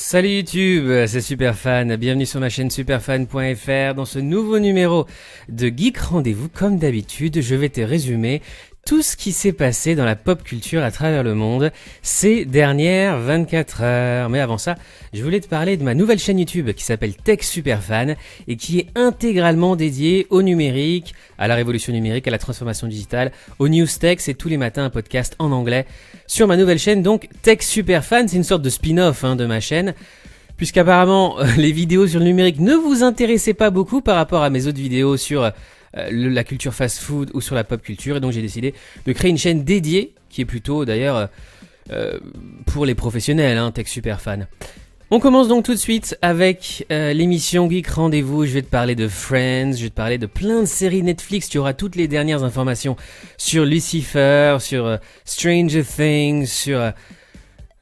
Salut YouTube, c'est Superfan, bienvenue sur ma chaîne superfan.fr. Dans ce nouveau numéro de Geek Rendez-vous, comme d'habitude, je vais te résumer tout ce qui s'est passé dans la pop culture à travers le monde ces dernières 24 heures. Mais avant ça, je voulais te parler de ma nouvelle chaîne YouTube qui s'appelle Tech Superfan et qui est intégralement dédiée au numérique, à la révolution numérique, à la transformation digitale, aux news tech. C'est tous les matins un podcast en anglais sur ma nouvelle chaîne, donc Tech Superfan. C'est une sorte de spin-off de ma chaîne, puisqu'apparemment les vidéos sur le numérique ne vous intéressaient pas beaucoup par rapport à mes autres vidéos sur la culture fast-food ou sur la pop culture, et donc j'ai décidé de créer une chaîne dédiée qui est plutôt d'ailleurs pour les professionnels, Tech Superfan. On commence donc tout de suite avec l'émission Geek Rendez-vous. Je vais te parler de Friends, je vais te parler de plein de séries Netflix. Tu auras toutes les dernières informations sur Lucifer, sur Stranger Things, sur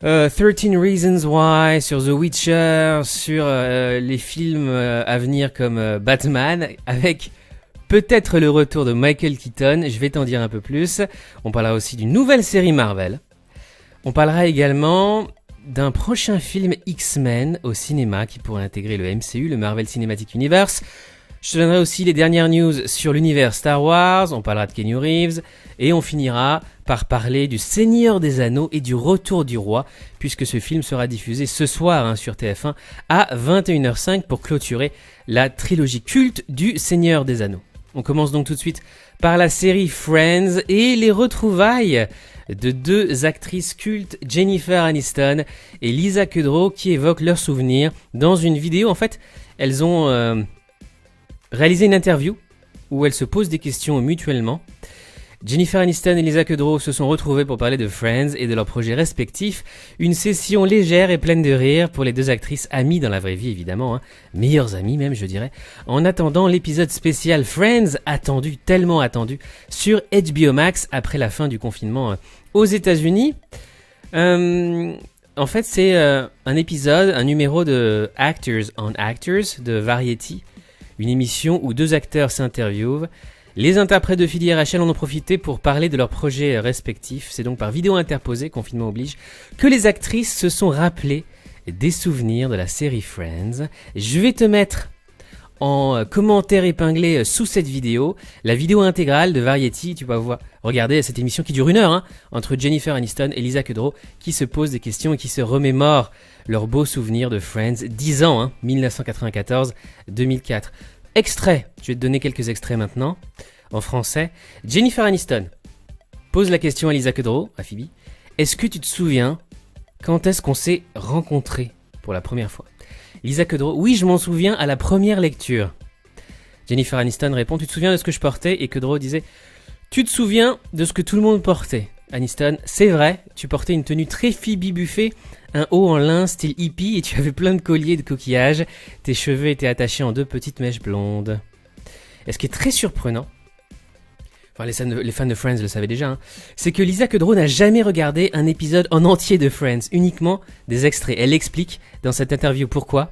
13 Reasons Why, sur The Witcher, sur les films à venir comme Batman, avec peut-être le retour de Michael Keaton. Je vais t'en dire un peu plus. On parlera aussi d'une nouvelle série Marvel. On parlera également d'un prochain film X-Men au cinéma qui pourrait intégrer le MCU, le Marvel Cinematic Universe. Je te donnerai aussi les dernières news sur l'univers Star Wars. On parlera de Keanu Reeves. Et on finira par parler du Seigneur des Anneaux et du Retour du Roi, puisque ce film sera diffusé ce soir sur TF1 à 21h05 pour clôturer la trilogie culte du Seigneur des Anneaux. On commence donc tout de suite par la série Friends et les retrouvailles de deux actrices cultes, Jennifer Aniston et Lisa Kudrow, qui évoquent leurs souvenirs dans une vidéo. En fait, elles ont réalisé une interview où elles se posent des questions mutuellement. Jennifer Aniston et Lisa Kudrow se sont retrouvées pour parler de Friends et de leurs projets respectifs. Une session légère et pleine de rire pour les deux actrices, amies dans la vraie vie évidemment, meilleures amies même je dirais, en attendant l'épisode spécial Friends, attendu, tellement attendu, sur HBO Max après la fin du confinement aux États-Unis. En fait c'est un épisode, un numéro de Actors on Actors de Variety, une émission où deux acteurs s'interviewent. Les interprètes de Philly et Rachel en ont profité pour parler de leurs projets respectifs. C'est donc par vidéo interposée, confinement oblige, que les actrices se sont rappelées des souvenirs de la série Friends. Je vais te mettre en commentaire épinglé sous cette vidéo la vidéo intégrale de Variety. Tu vas regarder cette émission qui dure 1 heure entre Jennifer Aniston et Lisa Kudrow qui se posent des questions et qui se remémorent leurs beaux souvenirs de Friends. 10 ans, 1994-2004. Extrait, je vais te donner quelques extraits maintenant, en français. Jennifer Aniston pose la question à Lisa Kudrow, à Phoebe. Est-ce que tu te souviens quand est-ce qu'on s'est rencontrés pour la première fois? Lisa Kudrow, oui, je m'en souviens à la première lecture. Jennifer Aniston répond, tu te souviens de ce que je portais? Et Kudrow disait, tu te souviens de ce que tout le monde portait? Aniston, c'est vrai, tu portais une tenue très Phoebe Buffet, un haut en lin style hippie et tu avais plein de colliers de coquillages. Tes cheveux étaient attachés en 2 petites mèches blondes. Et ce qui est très surprenant, enfin les fans de Friends le savaient déjà, c'est que Lisa Kudrow n'a jamais regardé un épisode en entier de Friends, uniquement des extraits. Elle explique dans cette interview pourquoi.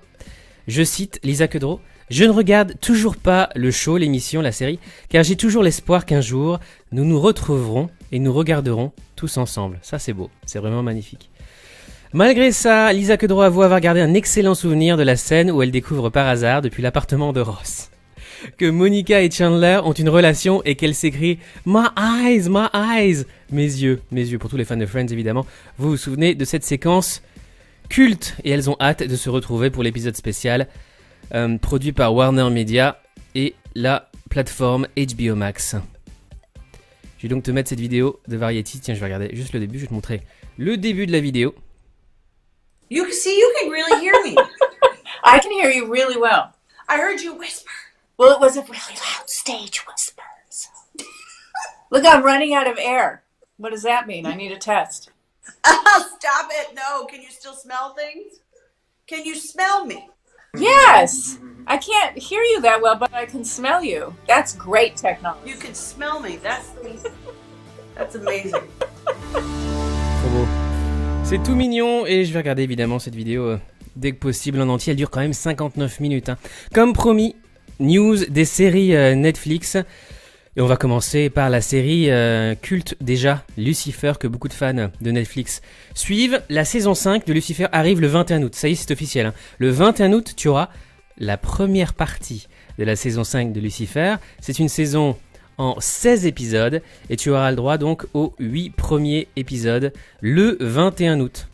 Je cite Lisa Kudrow, « Je ne regarde toujours pas le show, l'émission, la série, car j'ai toujours l'espoir qu'un jour, nous nous retrouverons et nous regarderons tous ensemble. » Ça c'est beau, c'est vraiment magnifique. Malgré ça, Lisa Kudrow avoue avoir gardé un excellent souvenir de la scène où elle découvre par hasard, depuis l'appartement de Ross, que Monica et Chandler ont une relation et qu'elle s'écrie « My eyes, my eyes !» Mes yeux, pour tous les fans de Friends évidemment. Vous vous souvenez de cette séquence culte et elles ont hâte de se retrouver pour l'épisode spécial produit par Warner Media et la plateforme HBO Max. Je vais donc te mettre cette vidéo de Variety. Tiens, je vais regarder juste le début, je vais te montrer le début de la vidéo. You can really hear me. I can hear you really well. I heard you whisper. Well, it was a really loud stage whisper. So. Look, I'm running out of air. What does that mean? I need a test. Stop it. No. Can you still smell things? Can you smell me? Yes. I can't hear you that well, but I can smell you. That's great technology. You can smell me. That's amazing. Trop beau. C'est tout mignon et je vais regarder évidemment cette vidéo dès que possible en entier. Elle dure quand même 59 minutes. Comme promis, news des séries Netflix. Et on va commencer par la série culte déjà, Lucifer, que beaucoup de fans de Netflix suivent. La saison 5 de Lucifer arrive le 21 août, ça y est, c'est officiel. Hein. Le 21 août, tu auras la première partie de la saison 5 de Lucifer. C'est une saison en 16 épisodes et tu auras le droit donc aux 8 premiers épisodes le 21 août.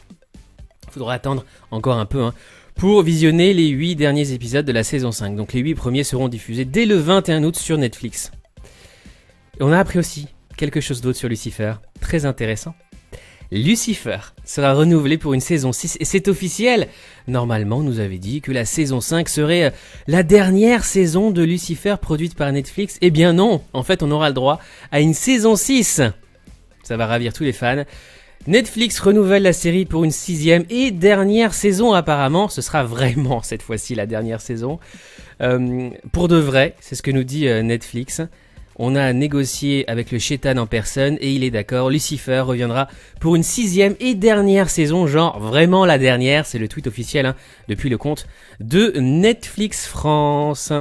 Il faudra attendre encore un peu pour visionner les 8 derniers épisodes de la saison 5. Donc les 8 premiers seront diffusés dès le 21 août sur Netflix. Et on a appris aussi quelque chose d'autre sur Lucifer, très intéressant. Lucifer sera renouvelé pour une saison 6 et c'est officiel. Normalement, on nous avait dit que la saison 5 serait la dernière saison de Lucifer produite par Netflix. Eh bien non, en fait on aura le droit à une saison 6. Ça va ravir tous les fans. Netflix renouvelle la série pour une 6e et dernière saison apparemment. Ce sera vraiment cette fois-ci la dernière saison. Pour de vrai, c'est ce que nous dit Netflix. On a négocié avec le Shaitan en personne et il est d'accord, Lucifer reviendra pour une 6e et dernière saison, genre vraiment la dernière, c'est le tweet officiel depuis le compte de Netflix France.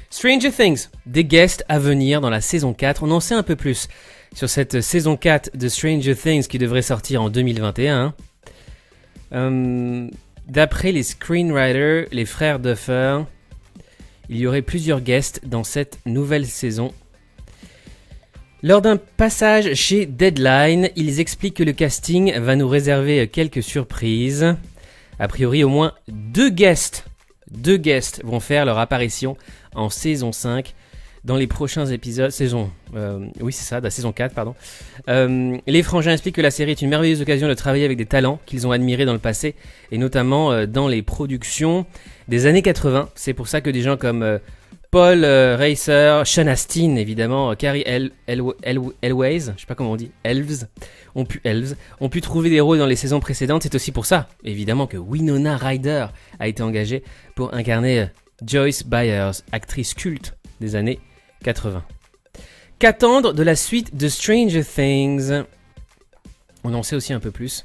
Stranger Things, des guests à venir dans la saison 4, on en sait un peu plus sur cette saison 4 de Stranger Things qui devrait sortir en 2021. D'après les screenwriters, les frères Duffer, il y aurait plusieurs guests dans cette nouvelle saison. Lors d'un passage chez Deadline, ils expliquent que le casting va nous réserver quelques surprises. A priori, au moins deux guests vont faire leur apparition en saison 5 dans les prochains épisodes. La saison 4, pardon. Les frangins expliquent que la série est une merveilleuse occasion de travailler avec des talents qu'ils ont admirés dans le passé, et notamment dans les productions des années 80. C'est pour ça que des gens comme Paul Reiser, Sean Astin, évidemment, Carrie Elwes, je sais pas comment on dit, Elves, ont pu trouver des rôles dans les saisons précédentes. C'est aussi pour ça, évidemment, que Winona Ryder a été engagée pour incarner Joyce Byers, actrice culte des années 80. Qu'attendre de la suite de Stranger Things ? On en sait aussi un peu plus.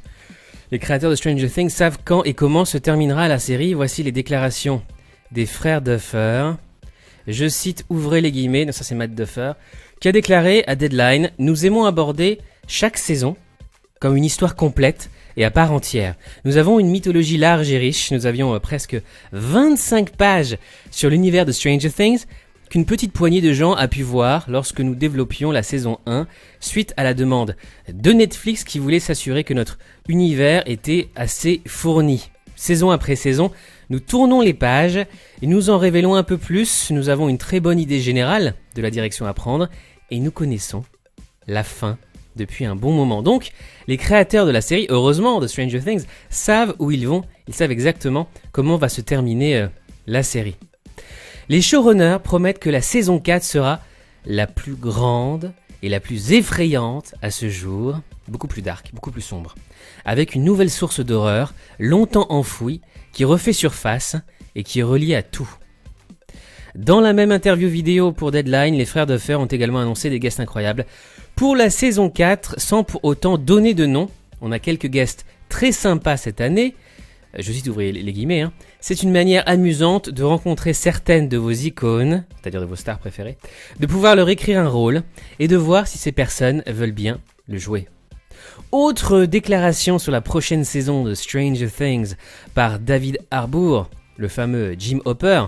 Les créateurs de Stranger Things savent quand et comment se terminera la série. Voici les déclarations des frères Duffer. Je cite, ouvrez les guillemets, non, ça c'est Matt Duffer, qui a déclaré à Deadline « Nous aimons aborder chaque saison comme une histoire complète et à part entière. Nous avons une mythologie large et riche. Nous avions presque 25 pages sur l'univers de Stranger Things qu'une petite poignée de gens a pu voir lorsque nous développions la saison 1 suite à la demande de Netflix qui voulait s'assurer que notre univers était assez fourni. Saison après saison, nous tournons les pages et nous en révélons un peu plus. Nous avons une très bonne idée générale de la direction à prendre et nous connaissons la fin depuis un bon moment. Donc, les créateurs de la série, heureusement, de Stranger Things, savent où ils vont. Ils savent exactement comment va se terminer la série. Les showrunners promettent que la saison 4 sera la plus grande et la plus effrayante à ce jour, beaucoup plus dark, beaucoup plus sombre, avec une nouvelle source d'horreur, longtemps enfouie, qui refait surface et qui est reliée à tout. Dans la même interview vidéo pour Deadline, les frères Duffer ont également annoncé des guests incroyables pour la saison 4, sans pour autant donner de nom. On a quelques guests très sympas cette année. Je cite, ouvrez les guillemets, c'est une manière amusante de rencontrer certaines de vos icônes, c'est-à-dire de vos stars préférées, de pouvoir leur écrire un rôle et de voir si ces personnes veulent bien le jouer. Autre déclaration sur la prochaine saison de Stranger Things par David Harbour, le fameux Jim Hopper.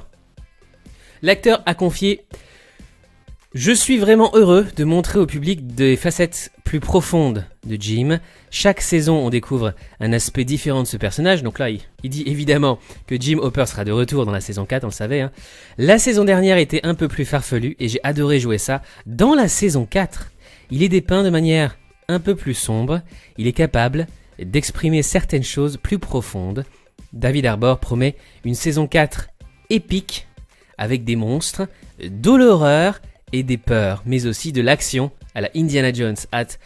L'acteur a confié « Je suis vraiment heureux de montrer au public des facettes plus profondes de Jim. Chaque saison, on découvre un aspect différent de ce personnage. » Donc là, il dit évidemment que Jim Hopper sera de retour dans la saison 4, on le savait. La saison dernière était un peu plus farfelue et j'ai adoré jouer ça. Dans la saison 4, il est dépeint de manière un peu plus sombre. Il est capable d'exprimer certaines choses plus profondes. David Harbour promet une saison 4 épique avec des monstres, de l'horreur et des peurs, mais aussi de l'action à la Indiana Jones. Hâte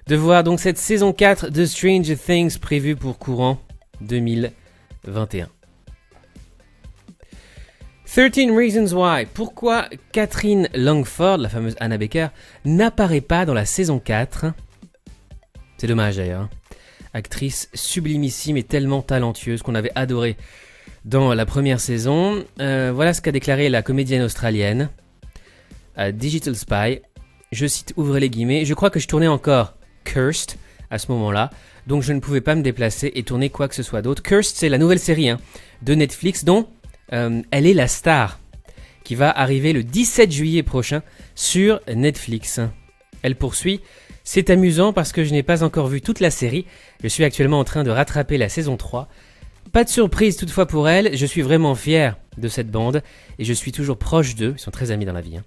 de voir donc cette saison 4 de Stranger Things prévue pour courant 2021. 13 Reasons Why. Pourquoi Catherine Langford, la fameuse Anna Baker, n'apparaît pas dans la saison 4 ? C'est dommage d'ailleurs. Actrice sublimissime et tellement talentueuse qu'on avait adoré dans la première saison. Voilà ce qu'a déclaré la comédienne australienne. à Digital Spy. Je cite, ouvrez les guillemets, je crois que je tournais encore Cursed à ce moment-là, donc je ne pouvais pas me déplacer et tourner quoi que ce soit d'autre. Cursed, c'est la nouvelle série de Netflix dont elle est la star, qui va arriver le 17 juillet prochain sur Netflix. Elle poursuit, c'est amusant parce que je n'ai pas encore vu toute la série, je suis actuellement en train de rattraper la saison 3. Pas de surprise toutefois pour elle, je suis vraiment fier de cette bande et je suis toujours proche d'eux, ils sont très amis dans la vie.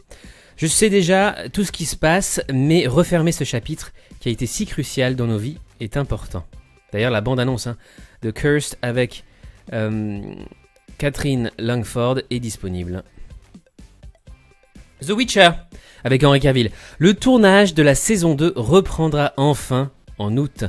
Je sais déjà tout ce qui se passe, mais refermer ce chapitre qui a été si crucial dans nos vies est important. D'ailleurs, la bande-annonce de Cursed avec Catherine Langford est disponible. The Witcher avec Henry Cavill. Le tournage de la saison 2 reprendra enfin en août.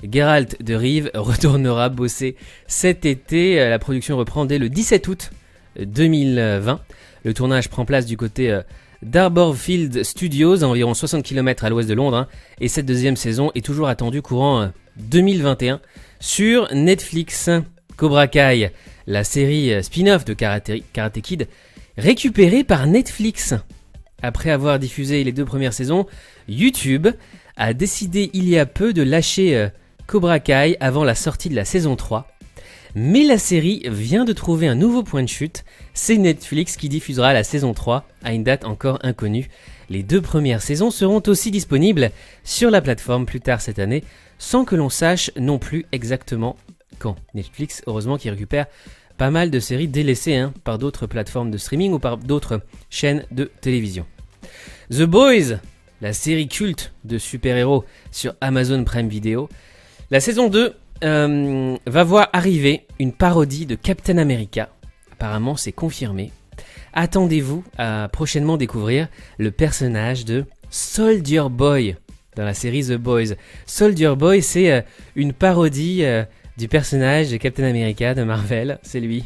Geralt de Rive retournera bosser cet été. La production reprend dès le 17 août 2020. Le tournage prend place du côté d'Arborfield Studios, à environ 60 km à l'ouest de Londres, et cette deuxième saison est toujours attendue courant 2021 sur Netflix. Cobra Kai, la série spin-off de Karate Kid, récupérée par Netflix. Après avoir diffusé les 2 premières saisons, YouTube a décidé il y a peu de lâcher Cobra Kai avant la sortie de la saison 3. Mais la série vient de trouver un nouveau point de chute, c'est Netflix qui diffusera la saison 3 à une date encore inconnue. Les 2 premières saisons seront aussi disponibles sur la plateforme plus tard cette année, sans que l'on sache non plus exactement quand. Netflix, heureusement, qui récupère pas mal de séries délaissées par d'autres plateformes de streaming ou par d'autres chaînes de télévision. The Boys, la série culte de super-héros sur Amazon Prime Video. La saison 2 va voir arriver une parodie de Captain America. Apparemment, c'est confirmé. Attendez-vous à prochainement découvrir le personnage de Soldier Boy dans la série The Boys. Soldier Boy, c'est une parodie du personnage de Captain America de Marvel. C'est lui.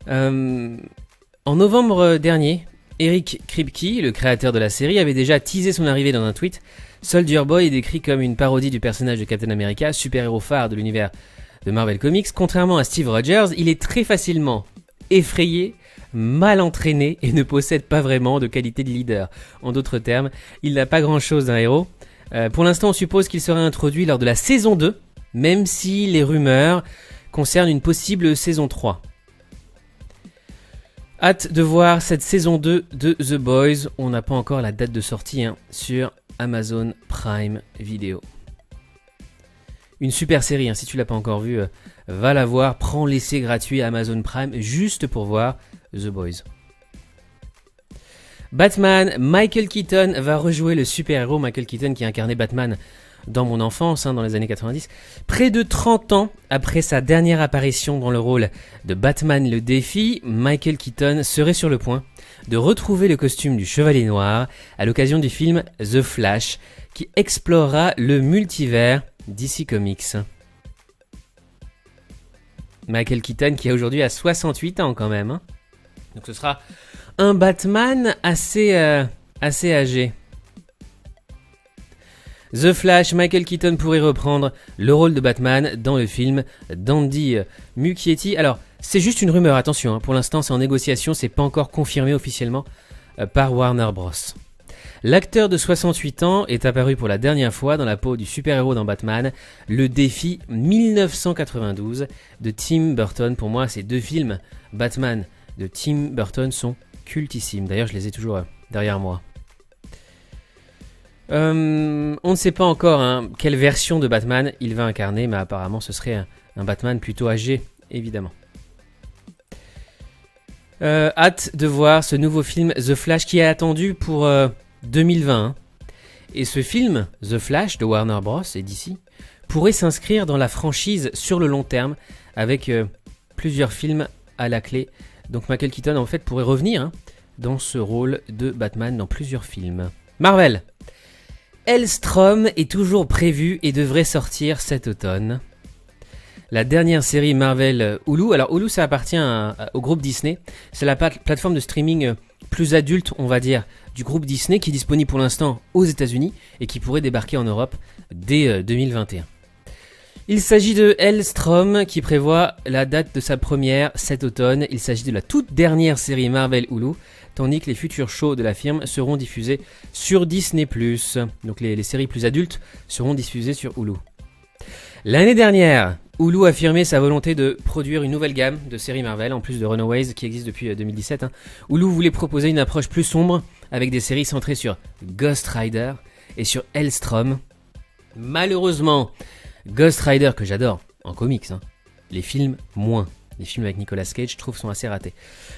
En novembre dernier, Eric Kripke, le créateur de la série, avait déjà teasé son arrivée dans un tweet. Soldier Boy est décrit comme une parodie du personnage de Captain America, super-héros phare de l'univers de Marvel Comics. Contrairement à Steve Rogers, il est très facilement effrayé, mal entraîné et ne possède pas vraiment de qualité de leader. En d'autres termes, il n'a pas grand-chose d'un héros. Pour l'instant, on suppose qu'il sera introduit lors de la saison 2, même si les rumeurs concernent une possible saison 3. Hâte de voir cette saison 2 de The Boys. On n'a pas encore la date de sortie sur Amazon Prime Video. Une super série, si tu l'as pas encore vue, va la voir. Prends l'essai gratuit Amazon Prime juste pour voir The Boys. Batman, Michael Keaton va rejouer le super-héros Michael Keaton qui incarnait Batman dans mon enfance, dans les années 90. Près de 30 ans après sa dernière apparition dans le rôle de Batman le Défi, Michael Keaton serait sur le point de retrouver le costume du Chevalier Noir à l'occasion du film The Flash qui explorera le multivers DC Comics. Michael Keaton qui aujourd'hui a 68 ans quand même. Donc ce sera un Batman assez âgé. The Flash, Michael Keaton pourrait reprendre le rôle de Batman dans le film d'Andy Muschietti. Alors, c'est juste une rumeur, attention, pour l'instant c'est en négociation, c'est pas encore confirmé officiellement par Warner Bros. L'acteur de 68 ans est apparu pour la dernière fois dans la peau du super-héros dans Batman, Le Défi 1992 de Tim Burton. Pour moi, ces 2 films, Batman de Tim Burton, sont cultissimes. D'ailleurs, je les ai toujours derrière moi. On ne sait pas encore quelle version de Batman il va incarner, mais apparemment ce serait un Batman plutôt âgé, évidemment. Hâte de voir ce nouveau film The Flash qui est attendu pour 2020. Et ce film, The Flash de Warner Bros. Et DC, pourrait s'inscrire dans la franchise sur le long terme avec plusieurs films à la clé. Donc Michael Keaton en fait pourrait revenir dans ce rôle de Batman dans plusieurs films. Marvel. Hellstrom est toujours prévu et devrait sortir cet automne. La dernière série Marvel Hulu, alors Hulu ça appartient au groupe Disney, c'est la plateforme de streaming plus adulte on va dire du groupe Disney qui est disponible pour l'instant aux États-Unis et qui pourrait débarquer en Europe dès 2021. Il s'agit de Helstrom qui prévoit la date de sa première cet automne. Il s'agit de la toute dernière série Marvel Hulu, tandis que les futurs shows de la firme seront diffusés sur Disney+. Donc les séries plus adultes seront diffusées sur Hulu. L'année dernière, Hulu a affirmé sa volonté de produire une nouvelle gamme de séries Marvel, en plus de Runaways qui existe depuis 2017. Hulu voulait proposer une approche plus sombre, avec des séries centrées sur Ghost Rider et sur Helstrom. Malheureusement, Ghost Rider, que j'adore, en comics, les films moins. Les films avec Nicolas Cage, je trouve, sont assez ratés.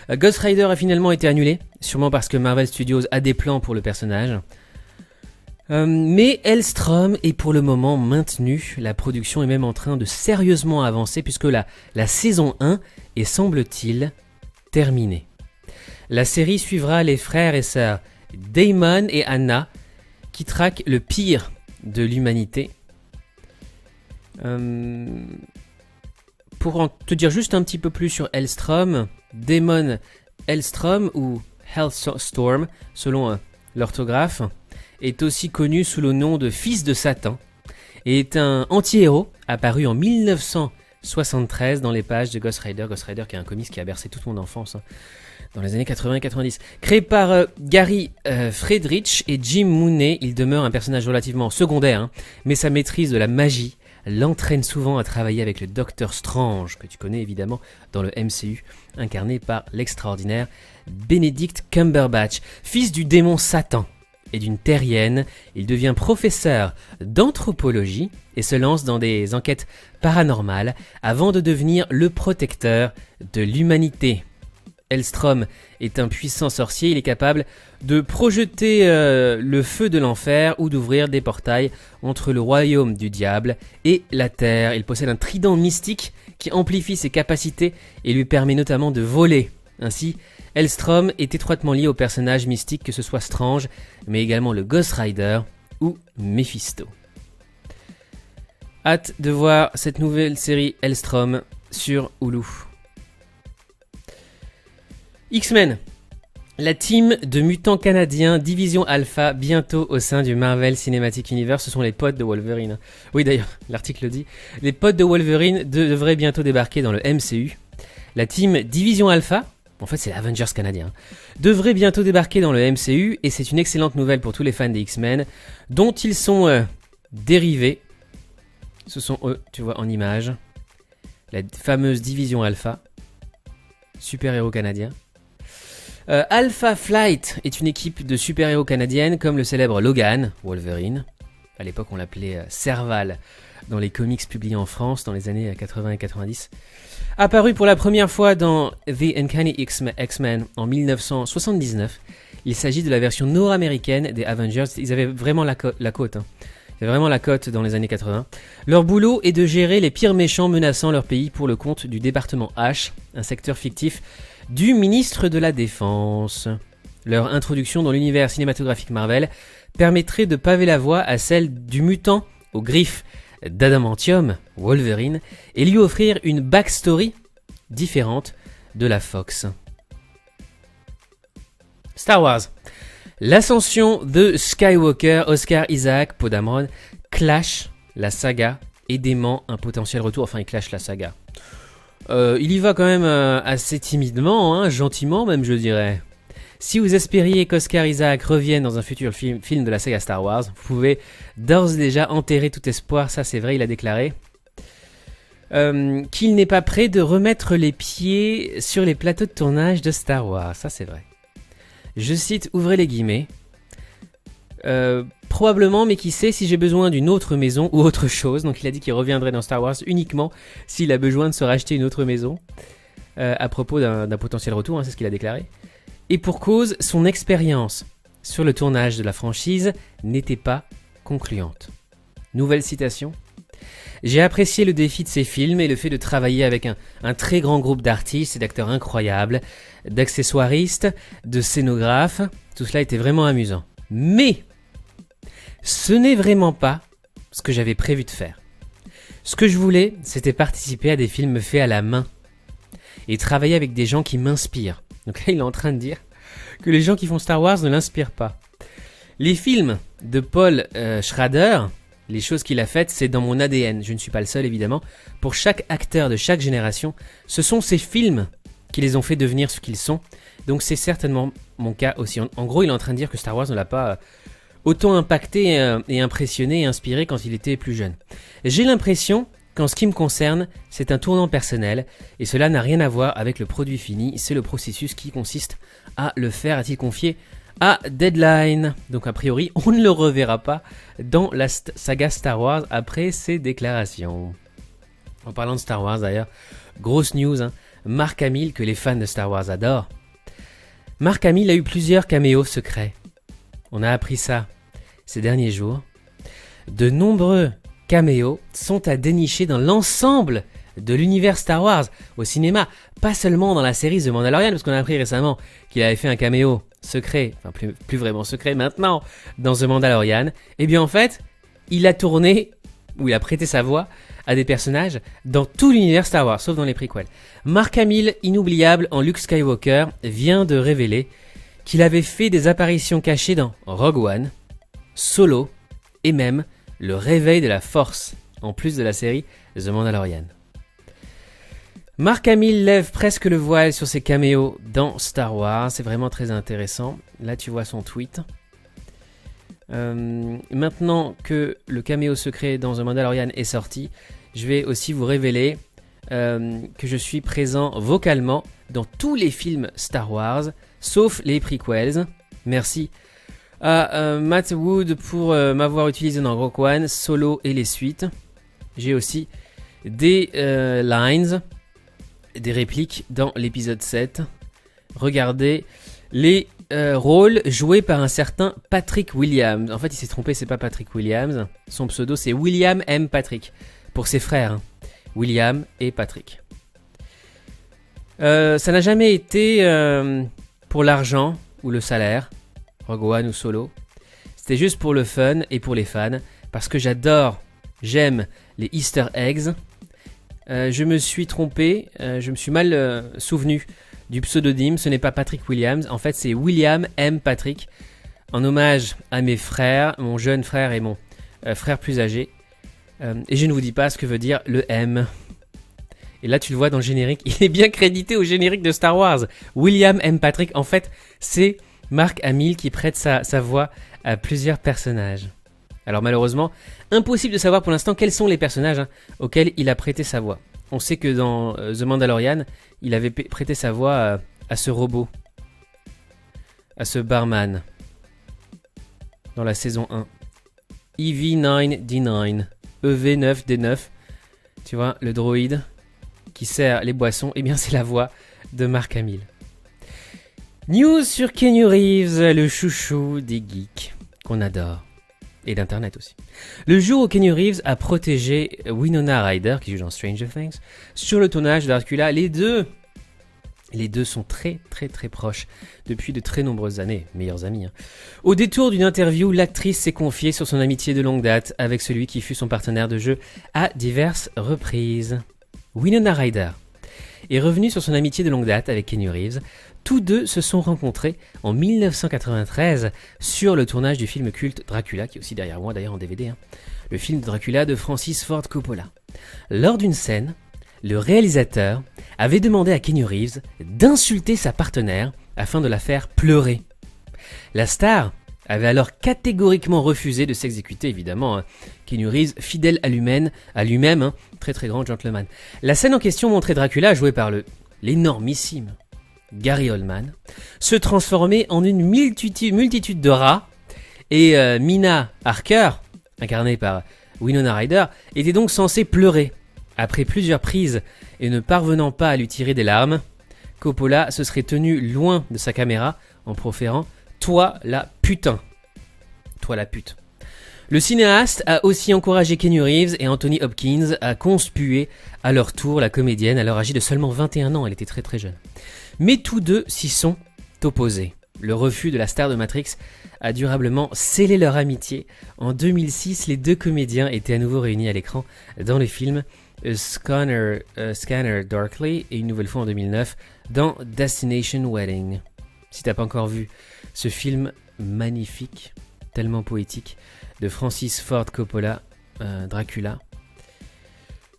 Ghost Rider a finalement été annulé, sûrement parce que Marvel Studios a des plans pour le personnage. Mais Helstrom est pour le moment maintenu. La production est même en train de sérieusement avancer, puisque la saison 1 est, semble-t-il, terminée. La série suivra les frères et sœurs Damon et Anna, qui traquent le pire de l'humanité. Pour en te dire juste un petit peu plus sur Helstrom, Damon Helstrom ou Hellstorm, selon l'orthographe, est aussi connu sous le nom de Fils de Satan et est un anti-héros apparu en 1973 dans les pages de Ghost Rider. Ghost Rider qui est un comics qui a bercé toute mon enfance dans les années 80 et 90. Créé par Gary Friedrich et Jim Mooney, il demeure un personnage relativement secondaire, mais sa maîtrise de la magie l'entraîne souvent à travailler avec le Docteur Strange, que tu connais évidemment dans le MCU, incarné par l'extraordinaire Benedict Cumberbatch. Fils du démon Satan et d'une terrienne, il devient professeur d'anthropologie et se lance dans des enquêtes paranormales avant de devenir le protecteur de l'humanité. Helstrom est un puissant sorcier, il est capable de projeter le feu de l'enfer ou d'ouvrir des portails entre le royaume du diable et la terre. Il possède un trident mystique qui amplifie ses capacités et lui permet notamment de voler. Ainsi, Helstrom est étroitement lié aux personnages mystiques, que ce soit Strange, mais également le Ghost Rider ou Mephisto. Hâte de voir cette nouvelle série Helstrom sur Hulu. X-Men, la team de mutants canadiens Division Alpha, bientôt au sein du Marvel Cinematic Universe. Ce sont les potes de Wolverine. Oui, d'ailleurs, l'article le dit. Les potes de Wolverine devraient bientôt débarquer dans le MCU. La team Division Alpha, en fait c'est l'Avengers canadien, devrait bientôt débarquer dans le MCU, et c'est une excellente nouvelle pour tous les fans des X-Men, dont ils sont dérivés. Ce sont eux, tu vois, en image. La fameuse Division Alpha, super-héros canadien. Alpha Flight est une équipe de super-héros canadiennes comme le célèbre Logan, Wolverine. À l'époque, on l'appelait Serval dans les comics publiés en France dans les années 80 et 90. Apparu pour la première fois dans The Uncanny X-Men en 1979, il s'agit de la version nord-américaine des Avengers. Ils avaient vraiment la cote. Ils avaient vraiment la cote dans les années 80. Leur boulot est de gérer les pires méchants menaçant leur pays pour le compte du département H, un secteur fictif du ministre de la Défense. Leur introduction dans l'univers cinématographique Marvel permettrait de paver la voie à celle du mutant aux griffes d'adamantium, Wolverine, et lui offrir une backstory différente de la Fox. Star Wars. L'ascension de Skywalker, Oscar Isaac Podamron, clash la saga et dément un potentiel retour. Enfin, il clash la saga. Il y va quand même assez timidement, gentiment même, je dirais. Si vous espériez qu'Oscar Isaac revienne dans un futur film de la saga Star Wars, vous pouvez d'ores et déjà enterrer tout espoir. Ça, c'est vrai, il a déclaré qu'il n'est pas prêt de remettre les pieds sur les plateaux de tournage de Star Wars. Ça, c'est vrai. Je cite, ouvrez les guillemets. Probablement, mais qui sait, si j'ai besoin d'une autre maison ou autre chose. Donc il a dit qu'il reviendrait dans Star Wars uniquement s'il a besoin de se racheter une autre maison. À propos d'un potentiel retour, c'est ce qu'il a déclaré. Et pour cause, son expérience sur le tournage de la franchise n'était pas concluante. Nouvelle citation. J'ai apprécié le défi de ces films et le fait de travailler avec un très grand groupe d'artistes et d'acteurs incroyables, d'accessoiristes, de scénographes. Tout cela était vraiment amusant. Mais ce n'est vraiment pas ce que j'avais prévu de faire. Ce que je voulais, c'était participer à des films faits à la main et travailler avec des gens qui m'inspirent. Donc là, il est en train de dire que les gens qui font Star Wars ne l'inspirent pas. Les films de Paul Schrader Les choses qu'il a faites, c'est dans mon ADN. Je ne suis pas le seul, évidemment. Pour chaque acteur de chaque génération, ce sont ces films qui les ont fait devenir ce qu'ils sont. Donc c'est certainement mon cas aussi. En gros, il est en train de dire que Star Wars ne l'a pas autant impacté et impressionné et inspiré quand il était plus jeune. J'ai l'impression qu'en ce qui me concerne, c'est un tournant personnel et cela n'a rien à voir avec le produit fini. C'est le processus qui consiste à le faire, a-t-il confié à Deadline. Donc a priori, on ne le reverra pas dans la saga Star Wars après ces déclarations. En parlant de Star Wars d'ailleurs, grosse news, hein, Mark Hamill, que les fans de Star Wars adorent. Mark Hamill a eu plusieurs caméos secrets. On a appris ça ces derniers jours. De nombreux caméos sont à dénicher dans l'ensemble de l'univers Star Wars au cinéma, pas seulement dans la série The Mandalorian, parce qu'on a appris récemment qu'il avait fait un caméo secret, enfin plus vraiment secret maintenant, dans The Mandalorian. Et bien en fait, il a tourné, ou il a prêté sa voix à des personnages dans tout l'univers Star Wars, sauf dans les prequels. Mark Hamill, inoubliable en Luke Skywalker, vient de révéler qu'il avait fait des apparitions cachées dans Rogue One, Solo, et même Le Réveil de la Force, en plus de la série The Mandalorian. Mark Hamill lève presque le voile sur ses caméos dans Star Wars, c'est vraiment très intéressant. Là tu vois son tweet. Maintenant que le caméo secret dans The Mandalorian est sorti, je vais aussi vous révéler que je suis présent vocalement dans tous les films Star Wars, sauf les prequels. Merci à Matt Wood pour m'avoir utilisé dans Rogue One, Solo et les suites. J'ai aussi des lines, des répliques dans l'épisode 7. Regardez les rôles joués par un certain Patrick Williams. En fait, il s'est trompé, c'est pas Patrick Williams. Son pseudo, c'est William M. Patrick. Pour ses frères, hein. William et Patrick. Ça n'a jamais été pour l'argent ou le salaire, Rogue One ou Solo. C'était juste pour le fun et pour les fans, parce que j'aime les Easter eggs. Je me suis trompé, je me suis mal souvenu du pseudonyme. Ce n'est pas Patrick Williams, en fait c'est William M. Patrick, en hommage à mes frères, mon jeune frère et mon frère plus âgé. Et je ne vous dis pas ce que veut dire le M. Et là tu le vois dans le générique, il est bien crédité au générique de Star Wars. William M. Patrick, en fait c'est Mark Hamill qui prête sa voix à plusieurs personnages. Alors malheureusement, impossible de savoir pour l'instant quels sont les personnages auxquels il a prêté sa voix. On sait que dans The Mandalorian, il avait prêté sa voix à ce robot, à ce barman, dans la saison 1. EV9D9, EV9D9, tu vois, le droïde qui sert les boissons, eh bien c'est la voix de Mark Hamill. News sur Keanu Reeves, le chouchou des geeks qu'on adore. Et d'internet aussi. Le jour où Keanu Reeves a protégé Winona Ryder, qui joue dans Stranger Things, sur le tournage de Dracula, les deux sont très très très proches depuis de très nombreuses années, meilleurs amis. Au détour d'une interview, l'actrice s'est confiée sur son amitié de longue date avec celui qui fut son partenaire de jeu à diverses reprises. Winona Ryder est revenue sur son amitié de longue date avec Keanu Reeves. Tous deux se sont rencontrés en 1993 sur le tournage du film culte Dracula, qui est aussi derrière moi d'ailleurs en DVD, le film Dracula de Francis Ford Coppola. Lors d'une scène, le réalisateur avait demandé à Keanu Reeves d'insulter sa partenaire afin de la faire pleurer. La star avait alors catégoriquement refusé de s'exécuter, évidemment. Keanu Reeves, fidèle à lui-même, très très grand gentleman. La scène en question montrait Dracula, joué par l'énormissime Gary Oldman, se transformer en une multitude de rats, et Mina Harker, incarnée par Winona Ryder, était donc censée pleurer. Après plusieurs prises et ne parvenant pas à lui tirer des larmes, Coppola se serait tenu loin de sa caméra en proférant « Toi la putain ». Toi la pute. Le cinéaste a aussi encouragé Keanu Reeves et Anthony Hopkins à conspuer à leur tour la comédienne, alors âgée de seulement 21 ans, elle était très très jeune. Mais tous deux s'y sont opposés. Le refus de la star de Matrix a durablement scellé leur amitié. En 2006, les deux comédiens étaient à nouveau réunis à l'écran dans le film Scanner Darkly et une nouvelle fois en 2009 dans Destination Wedding. Si t'as pas encore vu ce film magnifique, tellement poétique, de Francis Ford Coppola, Dracula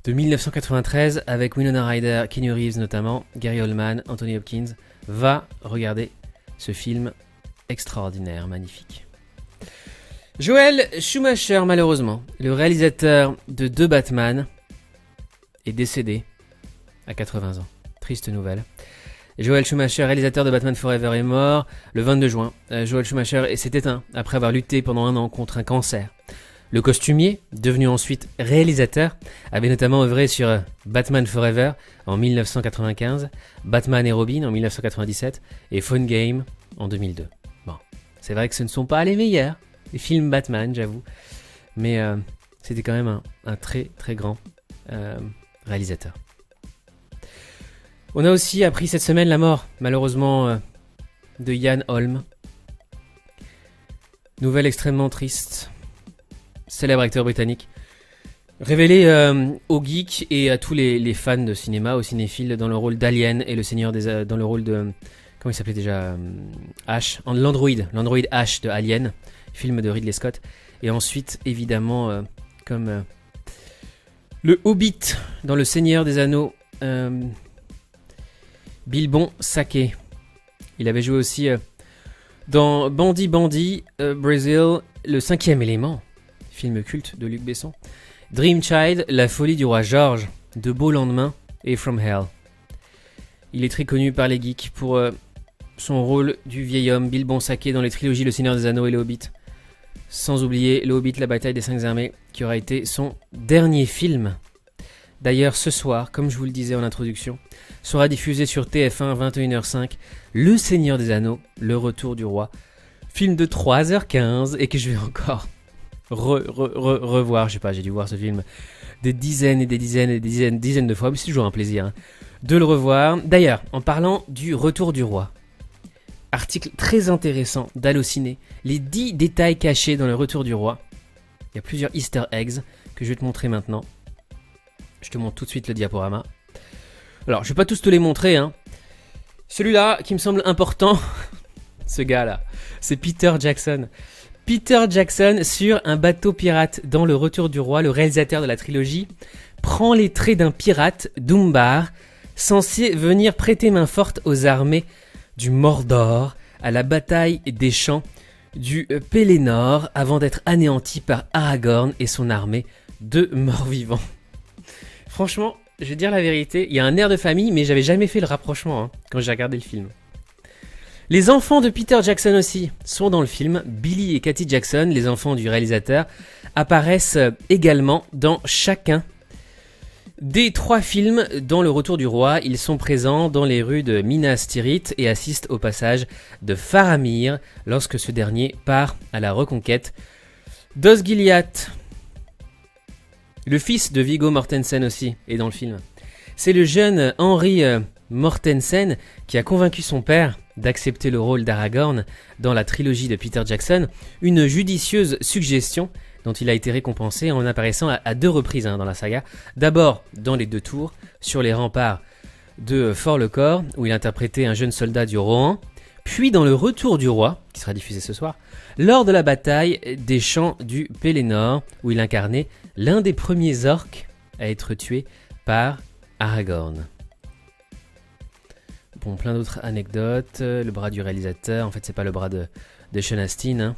de 1993 avec Winona Ryder, Keanu Reeves notamment, Gary Oldman, Anthony Hopkins. Va regarder ce film extraordinaire, magnifique. Joel Schumacher, malheureusement, le réalisateur de 2 Batman, est décédé à 80 ans. Triste nouvelle. Joel Schumacher, réalisateur de Batman Forever, est mort le 22 juin. Joel Schumacher s'est éteint après avoir lutté pendant 1 an contre un cancer. Le costumier, devenu ensuite réalisateur, avait notamment œuvré sur Batman Forever en 1995, Batman et Robin en 1997 et Phone Game en 2002. Bon, c'est vrai que ce ne sont pas les meilleurs, les films Batman, j'avoue, mais c'était quand même un très très grand réalisateur. On a aussi appris cette semaine la mort, malheureusement, de Ian Holm. Nouvelle extrêmement triste. Célèbre acteur britannique, révélé aux geeks et à tous les fans de cinéma, aux cinéphiles, dans le rôle d'Alien et le Seigneur des... dans le rôle de... Comment il s'appelait déjà Ash, l'android Ash de Alien, film de Ridley Scott. Et ensuite, évidemment, comme le Hobbit dans le Seigneur des Anneaux, Bilbon Sake. Il avait joué aussi dans Bandy Brazil, le 5e élément. Film culte de Luc Besson. Dream Child, La folie du roi George, De beaux lendemains et From Hell. Il est très connu par les geeks pour son rôle du vieil homme Bilbon Sake dans les trilogies Le Seigneur des Anneaux et Le Hobbit. Sans oublier Le Hobbit, La bataille des 5 armées, qui aura été son dernier film. D'ailleurs, ce soir, comme je vous le disais en introduction, sera diffusé sur TF1 21h05 Le Seigneur des Anneaux, Le Retour du Roi. Film de 3h15 et que je vais encore revoir, je sais pas, j'ai dû voir ce film des dizaines de fois, mais c'est toujours un plaisir de le revoir. D'ailleurs, en parlant du Retour du Roi, article très intéressant d'Allociné, les 10 détails cachés dans le Retour du Roi. Il y a plusieurs easter eggs que je vais te montrer maintenant. Je te montre tout de suite le diaporama. Alors, je vais pas tous te les montrer, Celui-là qui me semble important, ce gars-là, c'est Peter Jackson. Peter Jackson, sur un bateau pirate dans Le Retour du Roi, le réalisateur de la trilogie, prend les traits d'un pirate, Dumbar, censé venir prêter main forte aux armées du Mordor à la bataille des champs du Pelennor avant d'être anéanti par Aragorn et son armée de morts-vivants. Franchement, je vais dire la vérité, il y a un air de famille, mais j'avais jamais fait le rapprochement quand j'ai regardé le film. Les enfants de Peter Jackson aussi sont dans le film. Billy et Katie Jackson, les enfants du réalisateur, apparaissent également dans chacun des 3 films. Dans Le Retour du Roi, ils sont présents dans les rues de Minas Tirith et assistent au passage de Faramir lorsque ce dernier part à la reconquête d'Osgiliath. Le fils de Viggo Mortensen aussi est dans le film. C'est le jeune Henry Mortensen qui a convaincu son père d'accepter le rôle d'Aragorn dans la trilogie de Peter Jackson, une judicieuse suggestion dont il a été récompensé en apparaissant à 2 reprises dans la saga. D'abord dans Les 2 Tours, sur les remparts de Fort-le-Corps, où il interprétait un jeune soldat du Rohan, puis dans Le Retour du Roi, qui sera diffusé ce soir, lors de la bataille des champs du Pelennor, où il incarnait l'un des premiers orques à être tué par Aragorn. Bon, plein d'autres anecdotes. Le bras du réalisateur, en fait c'est pas le bras de Sean Astin.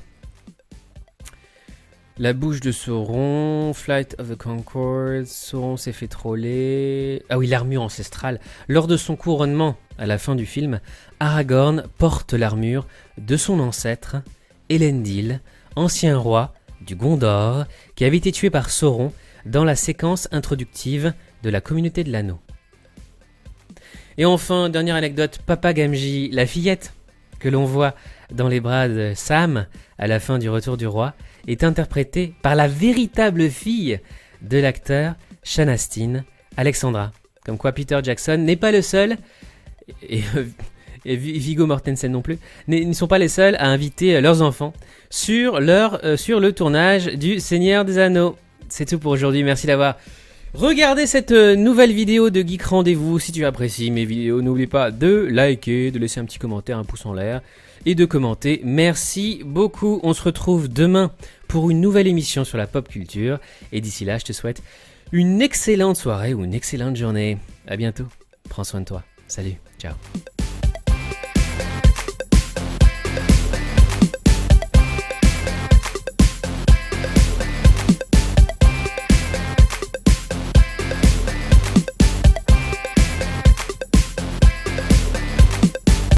La bouche de Sauron, Flight of the Conchords, Sauron s'est fait troller. Ah oui, l'armure ancestrale. Lors de son couronnement, à la fin du film, Aragorn porte l'armure de son ancêtre, Elendil, ancien roi du Gondor, qui avait été tué par Sauron dans la séquence introductive de la communauté de l'anneau. Et enfin, dernière anecdote, Papa Gamgee, la fillette que l'on voit dans les bras de Sam à la fin du Retour du Roi, est interprétée par la véritable fille de l'acteur Sean Astin, Alexandra. Comme quoi Peter Jackson n'est pas le seul, et Viggo Mortensen non plus, ne sont pas les seuls à inviter leurs enfants sur le tournage du Seigneur des Anneaux. C'est tout pour aujourd'hui, merci d'avoir regardez cette nouvelle vidéo de Geek Rendez-vous. Si tu apprécies mes vidéos, n'oublie pas de liker, de laisser un petit commentaire, un pouce en l'air et de commenter. Merci beaucoup. On se retrouve demain pour une nouvelle émission sur la pop culture. Et d'ici là, je te souhaite une excellente soirée ou une excellente journée. À bientôt. Prends soin de toi. Salut. Ciao.